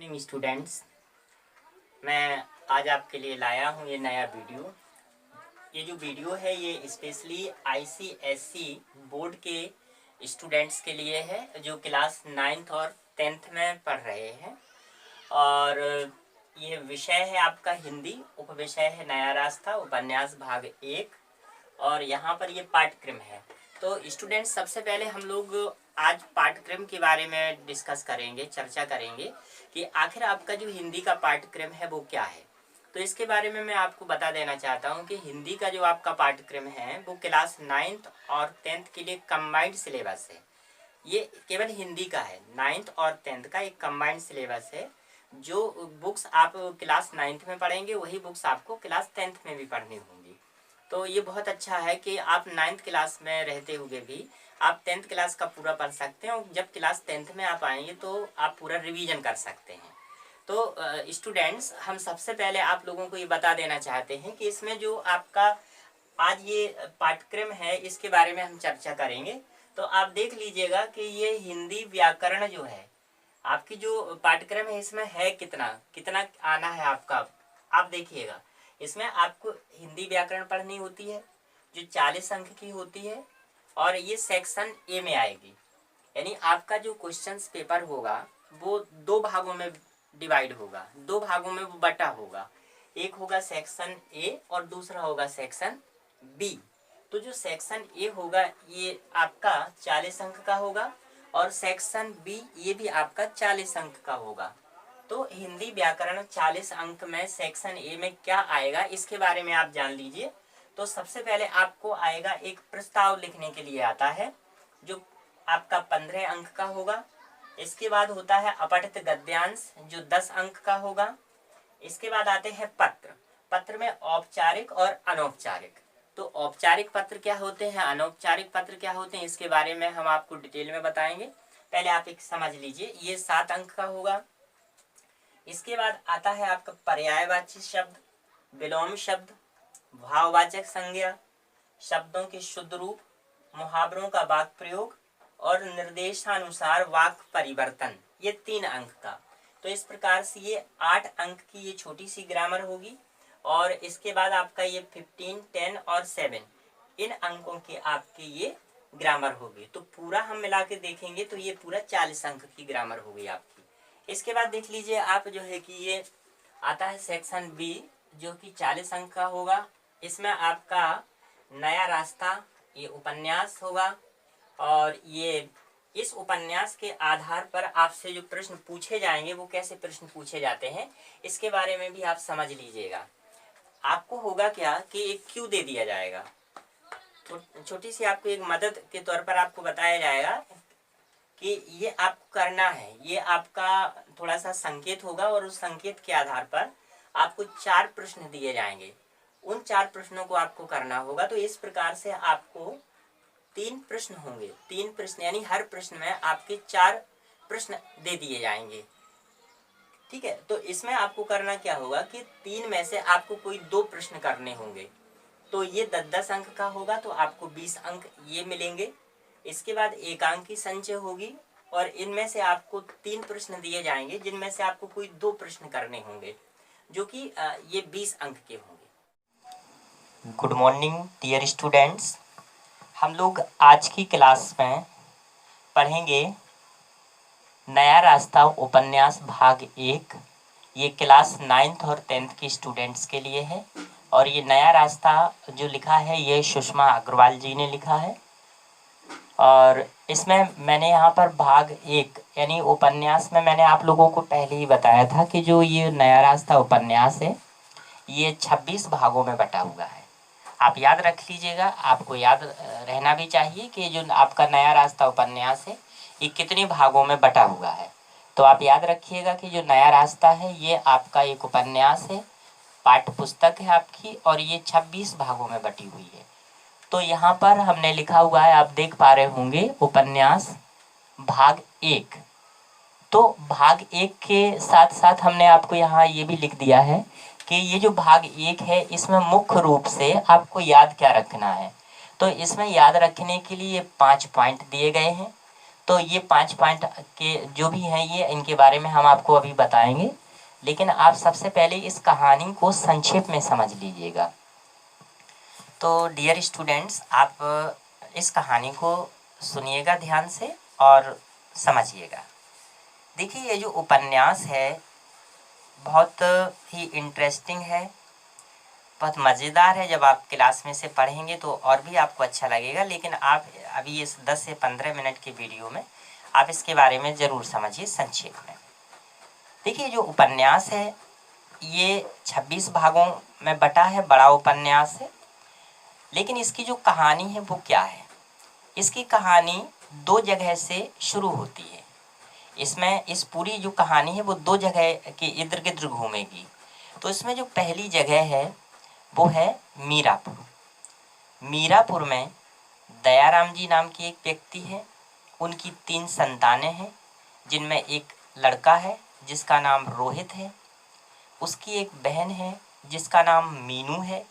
Morning students, मैं आज आपके लिए लाया हूँ ये नया वीडियो। ये जो वीडियो है ये स्पेशली आईसीएसई बोर्ड के स्टूडेंट्स के लिए है जो क्लास 9th और 10th में पढ़ रहे हैं। और ये विषय है आपका हिंदी, उपविषय है नया रास्ता, उपन्यास भाग 1 और यहाँ पर ये पाठ्यक्रम है। तो स्टूडेंट्स, सबसे पहले हम लोग आज पाठ्यक्रम के बारे में डिस्कस करेंगे, चर्चा करेंगे कि आखिर आपका जो हिंदी का पाठ्यक्रम है वो क्या है। तो इसके बारे में मैं आपको बता देना चाहता हूँ कि हिंदी का जो आपका पाठ्यक्रम है वो क्लास 9th और 10th के लिए कंबाइंड सिलेबस है। ये केवल हिंदी का है, 9th और 10th का एक कंबाइंड सिलेबस है। जो बुक्स आप क्लास 9th में पढ़ेंगे वही बुक्स आपको क्लास 10th में भी पढ़नी होंगी। तो ये बहुत अच्छा है कि आप 9th क्लास में रहते हुए भी आप 10th क्लास का पूरा पढ़ सकते हैं और जब क्लास 10th में आप आएंगे तो आप पूरा रिवीजन कर सकते हैं। तो स्टूडेंट्स, हम सबसे पहले आप लोगों को ये बता देना चाहते हैं कि इसमें जो आपका आज ये पाठ्यक्रम है इसके बारे में हम चर्चा करेंगे। तो आप देख लीजिएगा कि ये हिंदी व्याकरण जो है आपकी जो पाठ्यक्रम है इसमें है कितना कितना आना है आपका। आप देखिएगा, इसमें आपको हिंदी व्याकरण पढ़नी होती है जो 40 अंक की होती है और ये सेक्शन ए में आएगी। यानी आपका जो क्वेश्चंस पेपर होगा वो दो भागों में डिवाइड होगा, दो भागों में वो बटा होगा। एक होगा सेक्शन ए और दूसरा होगा सेक्शन बी। तो जो सेक्शन ए होगा ये आपका 40 अंक का होगा और सेक्शन बी ये भी आपका 40 अंक का होगा। तो हिंदी व्याकरण 40 अंक में सेक्शन ए में क्या आएगा इसके बारे में आप जान लीजिए। तो सबसे पहले आपको आएगा एक प्रस्ताव लिखने के लिए आता है जो आपका 15 अंक का होगा। इसके बाद होता है अपठित गद्यांश जो 10 अंक का होगा। इसके बाद आते हैं पत्र। पत्र में औपचारिक और अनौपचारिक। तो औपचारिक पत्र क्या होते हैं, अनौपचारिक पत्र क्या होते हैं, इसके बारे में हम आपको डिटेल में बताएंगे। पहले आप एक समझ लीजिए, ये 7 अंक का होगा। इसके बाद आता है आपका पर्यायवाची शब्द, विलोम शब्द, भाववाचक संज्ञा, शब्दों के शुद्ध रूप, मुहावरों का वाक्य प्रयोग और निर्देशानुसार वाक्य परिवर्तन, ये 3 अंक का। तो इस प्रकार से ये 8 अंक की ये छोटी सी ग्रामर होगी। और इसके बाद आपका ये 15, 10 और 7 इन अंकों के आपके ये ग्रामर होगी। तो पूरा हम मिला के देखेंगे तो ये पूरा 40 अंक की ग्रामर होगी आपकी। इसके बाद देख लीजिए आप जो है कि ये आता है सेक्शन बी जो कि 40 अंक का होगा। इसमें आपका नया रास्ता ये उपन्यास होगा और ये इस उपन्यास के आधार पर आपसे जो प्रश्न पूछे जाएंगे वो कैसे प्रश्न पूछे जाते हैं इसके बारे में भी आप समझ लीजिएगा। आपको होगा क्या कि एक क्यू दे दिया जाएगा, छोटी सी आपको एक मदद के तौर पर आपको बताया जाएगा कि ये आपको करना है। ये आपका थोड़ा सा संकेत होगा और उस संकेत के आधार पर आपको 4 प्रश्न दिए जाएंगे। उन 4 प्रश्नों को आपको करना होगा। तो इस प्रकार से आपको 3 प्रश्न होंगे, 3 प्रश्न यानी हर प्रश्न में आपके 4 प्रश्न दे दिए जाएंगे। ठीक है, तो इसमें आपको करना क्या होगा कि 3 में से आपको कोई 2 प्रश्न करने होंगे। तो ये 10-10 अंक का होगा तो आपको 20 अंक ये मिलेंगे। इसके बाद एकांकी संचय होगी और इनमें से आपको 3 प्रश्न दिए जाएंगे जिनमें से आपको कोई 2 प्रश्न करने होंगे जो कि ये 20 अंक के होंगे। गुड मॉर्निंग डियर स्टूडेंट्स, हम लोग आज की क्लास में पढ़ेंगे नया रास्ता उपन्यास भाग 1। ये क्लास 9th और 10th की स्टूडेंट्स के लिए है और ये नया रास्ता जो लिखा है ये सुषमा अग्रवाल जी ने लिखा है। और इसमें मैंने यहाँ पर भाग 1 यानी उपन्यास में मैंने आप लोगों को पहले ही बताया था कि जो ये नया रास्ता उपन्यास है ये 26 भागों में बटा हुआ है। आप याद रख लीजिएगा, आपको याद रहना भी चाहिए कि जो आपका नया रास्ता उपन्यास है ये कितने भागों में बटा हुआ है। तो आप याद रखिएगा कि जो नया रास्ता है ये आपका एक उपन्यास है, पाठ्य पुस्तक है आपकी और ये 26 भागों में बटी हुई है। तो यहाँ पर हमने लिखा हुआ है, आप देख पा रहे होंगे, उपन्यास भाग 1। तो भाग 1 के साथ साथ हमने आपको यहाँ ये भी लिख दिया है कि ये जो भाग 1 है इसमें मुख्य रूप से आपको याद क्या रखना है। तो इसमें याद रखने के लिए 5 पॉइंट दिए गए हैं। तो ये 5 पॉइंट के जो भी हैं ये इनके बारे में हम आपको अभी बताएंगे, लेकिन आप सबसे पहले इस कहानी को संक्षेप में समझ लीजिएगा। तो डियर स्टूडेंट्स, आप इस कहानी को सुनिएगा ध्यान से और समझिएगा। देखिए, ये जो उपन्यास है बहुत ही इंटरेस्टिंग है, बहुत मज़ेदार है। जब आप क्लास में से पढ़ेंगे तो और भी आपको अच्छा लगेगा, लेकिन आप अभी इस 10 से 15 मिनट के वीडियो में आप इसके बारे में ज़रूर समझिए संक्षेप में। देखिए, जो उपन्यास है ये 26 भागों में बटा है, बड़ा उपन्यास है। लेकिन इसकी जो कहानी है वो क्या है? इसकी कहानी 2 जगह से शुरू होती है। इसमें इस पूरी जो कहानी है वो 2 जगह के इर्द-गिर्द घूमेगी। तो इसमें जो पहली जगह है वो है मीरापुर। मीरापुर में दयाराम जी नाम की एक व्यक्ति है। उनकी 3 संतानें हैं, जिनमें एक लड़का है जिसका नाम रोहित है। उसकी एक बहन है जिसका नाम मीनू है।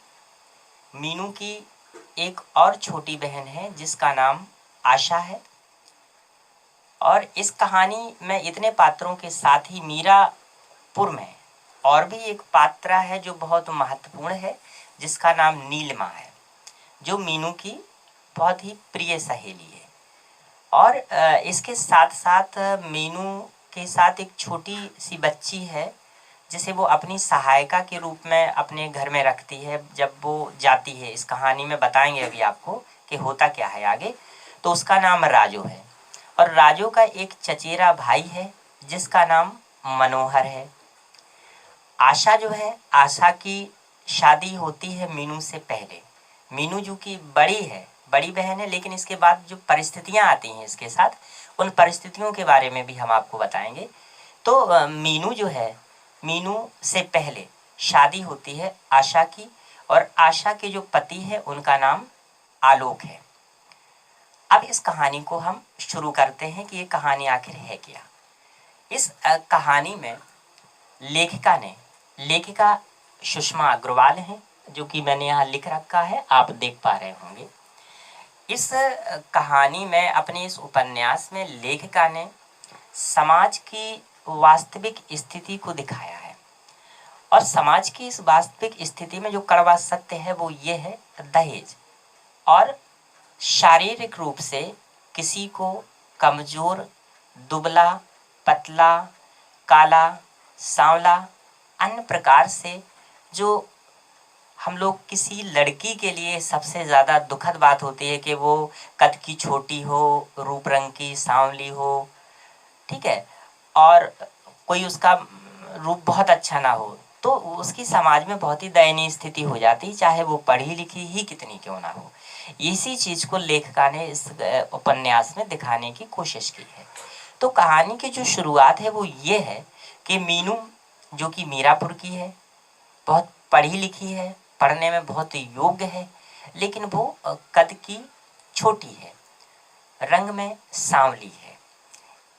मीनू की एक और छोटी बहन है जिसका नाम आशा है। और इस कहानी में इतने पात्रों के साथ ही मीरापुर में और भी एक पात्रा है जो बहुत महत्वपूर्ण है, जिसका नाम नीलिमा है, जो मीनू की बहुत ही प्रिय सहेली है। और इसके साथ साथ मीनू के साथ एक छोटी सी बच्ची है जिसे वो अपनी सहायिका के रूप में अपने घर में रखती है जब वो जाती है। इस कहानी में बताएंगे अभी आपको कि होता क्या है आगे। तो उसका नाम राजू है। और राजू का एक चचेरा भाई है जिसका नाम मनोहर है। आशा जो है, आशा की शादी होती है मीनू से पहले। मीनू जो कि बड़ी है, बड़ी बहन है, लेकिन इसके बाद जो परिस्थितियां आती हैं इसके साथ, उन परिस्थितियों के बारे में भी हम आपको बताएंगे। तो मीनू जो है, मीनू से पहले शादी होती है आशा की, और आशा के जो पति है उनका नाम आलोक है। अब इस कहानी को हम शुरू करते हैं कि ये कहानी आखिर है क्या। इस कहानी में लेखिका सुषमा अग्रवाल हैं, जो कि मैंने यहाँ लिख रखा है, आप देख पा रहे होंगे। इस कहानी में, अपने इस उपन्यास में लेखिका ने समाज की वास्तविक स्थिति को दिखाया है। और समाज की इस वास्तविक स्थिति में जो कड़वा सत्य है वो ये है, दहेज। और शारीरिक रूप से किसी को कमज़ोर, दुबला, पतला, काला, सांवला, अन्य प्रकार से जो हम लोग किसी लड़की के लिए सबसे ज़्यादा दुखद बात होती है कि वो कद की छोटी हो, रूप रंग की सांवली हो, ठीक है, और कोई उसका रूप बहुत अच्छा ना हो, तो उसकी समाज में बहुत ही दयनीय स्थिति हो जाती, चाहे वो पढ़ी लिखी ही कितनी क्यों ना हो। इसी चीज़ को लेखिका ने इस उपन्यास में दिखाने की कोशिश की है। तो कहानी की जो शुरुआत है वो ये है कि मीनू, जो कि मीरापुर की है, बहुत पढ़ी लिखी है, पढ़ने में बहुत योग्य है, लेकिन वो कद की छोटी है, रंग में सांवली है।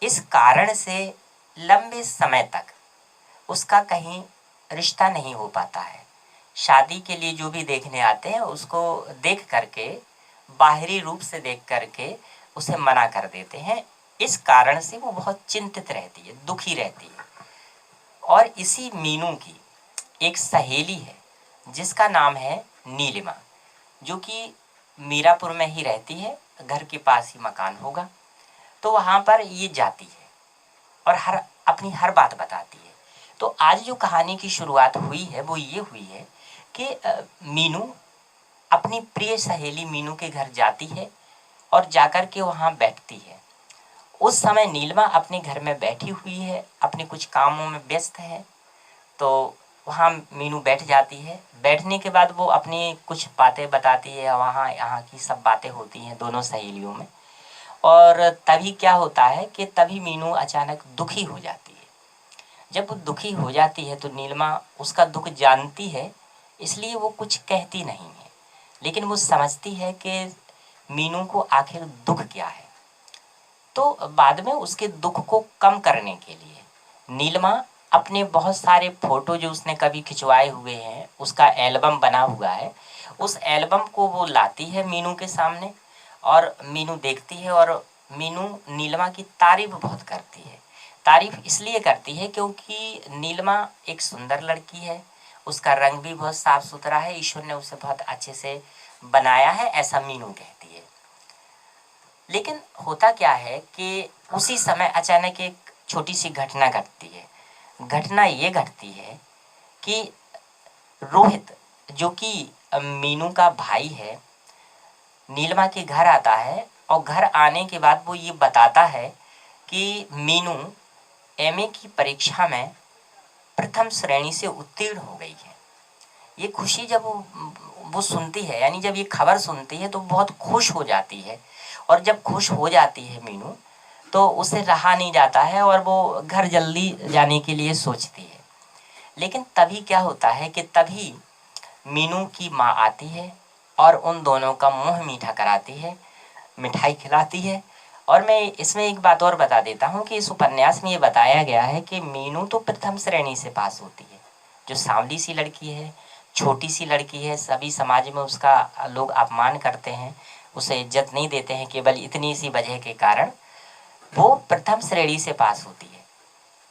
इस कारण से लंबे समय तक उसका कहीं रिश्ता नहीं हो पाता है। शादी के लिए जो भी देखने आते हैं उसको देख करके, बाहरी रूप से देख करके उसे मना कर देते हैं। इस कारण से वो बहुत चिंतित रहती है, दुखी रहती है। और इसी मीनू की एक सहेली है जिसका नाम है नीलिमा, जो कि मीरापुर में ही रहती है, घर के पास ही मकान होगा। तो वहाँ पर ये जाती है और अपनी हर बात बताती है। तो आज जो कहानी की शुरुआत हुई है वो ये हुई है कि मीनू अपनी प्रिय सहेली मीनू के घर जाती है और जाकर के वहाँ बैठती है। उस समय नीलिमा अपने घर में बैठी हुई है, अपने कुछ कामों में व्यस्त है। तो वहाँ मीनू बैठ जाती है। बैठने के बाद वो अपनी कुछ बातें बताती है, वहाँ यहाँ की सब बातें होती हैं दोनों सहेलियों में। और तभी क्या होता है कि तभी मीनू अचानक दुखी हो जाती है। जब वो दुखी हो जाती है तो नीलिमा उसका दुख जानती है, इसलिए वो कुछ कहती नहीं है, लेकिन वो समझती है कि मीनू को आखिर दुख क्या है। तो बाद में उसके दुख को कम करने के लिए नीलिमा अपने बहुत सारे फ़ोटो जो उसने कभी खिंचवाए हुए हैं, उसका एल्बम बना हुआ है, उस एल्बम को वो लाती है मीनू के सामने। और मीनू देखती है और मीनू नीलिमा की तारीफ बहुत करती है। तारीफ इसलिए करती है क्योंकि नीलिमा एक सुंदर लड़की है, उसका रंग भी बहुत साफ सुथरा है, ईश्वर ने उसे बहुत अच्छे से बनाया है, ऐसा मीनू कहती है। लेकिन होता क्या है कि उसी समय अचानक एक छोटी सी घटना घटती है। घटना ये घटती है कि रोहित, जो कि मीनू का भाई है, नीलिमा के घर आता है और घर आने के बाद वो ये बताता है कि मीनू एमए की परीक्षा में प्रथम श्रेणी से उत्तीर्ण हो गई है। ये खुशी जब वो सुनती है, यानी जब ये खबर सुनती है तो बहुत खुश हो जाती है। और जब खुश हो जाती है मीनू, तो उसे रहा नहीं जाता है और वो घर जल्दी जाने के लिए सोचती है। लेकिन तभी क्या होता है कि तभी मीनू की माँ आती है और उन दोनों का मुंह मीठा कराती है, मिठाई खिलाती है। और मैं इसमें एक बात और बता देता हूँ कि इस उपन्यास में ये बताया गया है कि मीनू तो प्रथम श्रेणी से पास होती है। जो सांवली सी लड़की है, छोटी सी लड़की है, सभी समाज में उसका लोग अपमान करते हैं, उसे इज्जत नहीं देते हैं, केवल इतनी सी वजह के कारण वो प्रथम श्रेणी से पास होती है।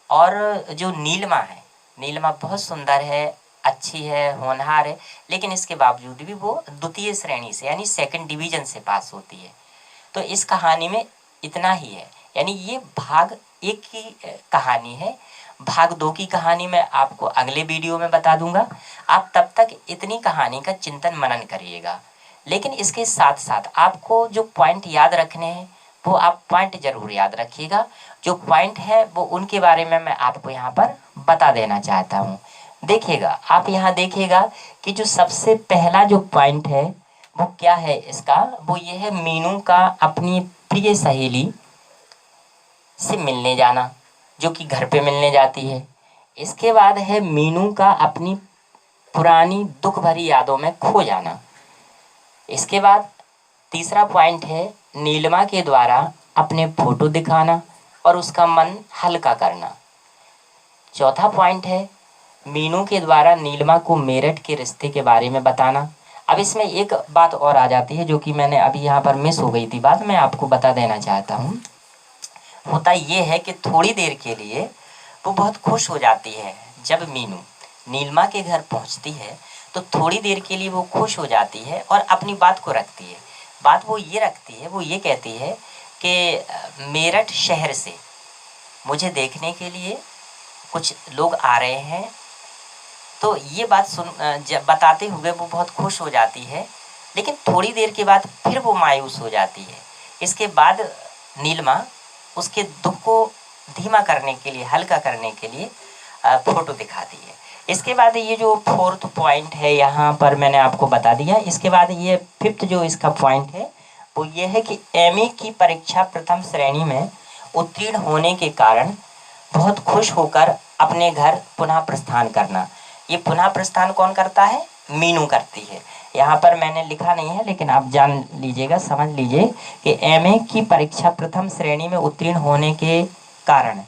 और जो नीलिमा है, नीलिमा बहुत सुंदर है, अच्छी है, होनहार है, लेकिन इसके बावजूद भी वो द्वितीय श्रेणी से यानी सेकंड डिवीजन से पास होती है। तो इस कहानी में इतना ही है, यानी ये भाग 1 की कहानी है। भाग 2 की कहानी मैं आपको अगले वीडियो में बता दूंगा। आप तब तक इतनी कहानी का चिंतन मनन करिएगा। लेकिन इसके साथ साथ आपको जो पॉइंट याद रखने हैं वो आप पॉइंट ज़रूर याद रखिएगा। जो पॉइंट है वो उनके बारे में मैं आपको यहाँ पर बता देना चाहता हूँ। देखिएगा, आप यहाँ देखिएगा कि जो सबसे पहला जो पॉइंट है वो क्या है इसका, वो ये है मीनू का अपनी प्रिय सहेली से मिलने जाना, जो कि घर पे मिलने जाती है। इसके बाद है मीनू का अपनी पुरानी दुख भरी यादों में खो जाना। इसके बाद तीसरा पॉइंट है नीलिमा के द्वारा अपने फोटो दिखाना और उसका मन हल्का करना। चौथा पॉइंट है मीनू के द्वारा नीलिमा को मेरठ के रिश्ते के बारे में बताना। अब इसमें एक बात और आ जाती है जो कि मैंने अभी यहाँ पर मिस हो गई थी बात, मैं आपको बता देना चाहता हूँ। होता ये है कि थोड़ी देर के लिए वो बहुत खुश हो जाती है। जब मीनू नीलिमा के घर पहुँचती है तो थोड़ी देर के लिए वो खुश हो जाती है और अपनी बात को रखती है। बात वो ये रखती है, वो ये कहती है कि मेरठ शहर से मुझे देखने के लिए कुछ लोग आ रहे हैं। तो ये बात जब बताते हुए वो बहुत खुश हो जाती है, लेकिन थोड़ी देर के बाद फिर वो मायूस हो जाती है। इसके बाद नीलिमा उसके दुख को धीमा करने के लिए, हल्का करने के लिए फ़ोटो दिखाती है। इसके बाद ये जो 4th पॉइंट है यहाँ पर मैंने आपको बता दिया। इसके बाद ये 5th जो इसका पॉइंट है वो ये है कि एमए की परीक्षा प्रथम श्रेणी में उत्तीर्ण होने के कारण बहुत खुश होकर अपने घर पुनः प्रस्थान करना। ये पुनः प्रस्थान कौन करता है? मीनू करती है। यहाँ पर मैंने लिखा नहीं है, लेकिन आप जान लीजिएगा, समझ लीजिए कि एमए की परीक्षा प्रथम श्रेणी में उत्तीर्ण होने के कारण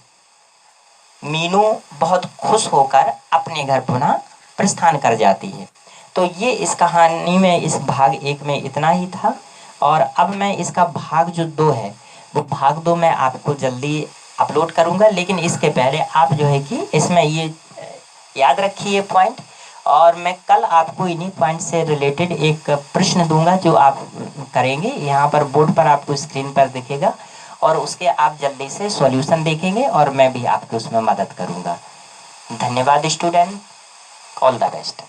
मीनू बहुत खुश होकर अपने घर पुनः प्रस्थान कर जाती है। तो ये इस कहानी में इस भाग 1 में इतना ही था। और अब मैं इसका भाग जो 2 है वो भाग 2 मैं आपको जल्दी अपलोड करूँगा। लेकिन इसके पहले आप जो है कि इसमें ये याद रखिए पॉइंट, और मैं कल आपको इन्हीं पॉइंट से रिलेटेड एक प्रश्न दूंगा जो आप करेंगे। यहाँ पर बोर्ड पर आपको स्क्रीन पर दिखेगा और उसके आप जल्दी से सॉल्यूशन देखेंगे और मैं भी आपकी उसमें मदद करूँगा। धन्यवाद स्टूडेंट, ऑल द बेस्ट।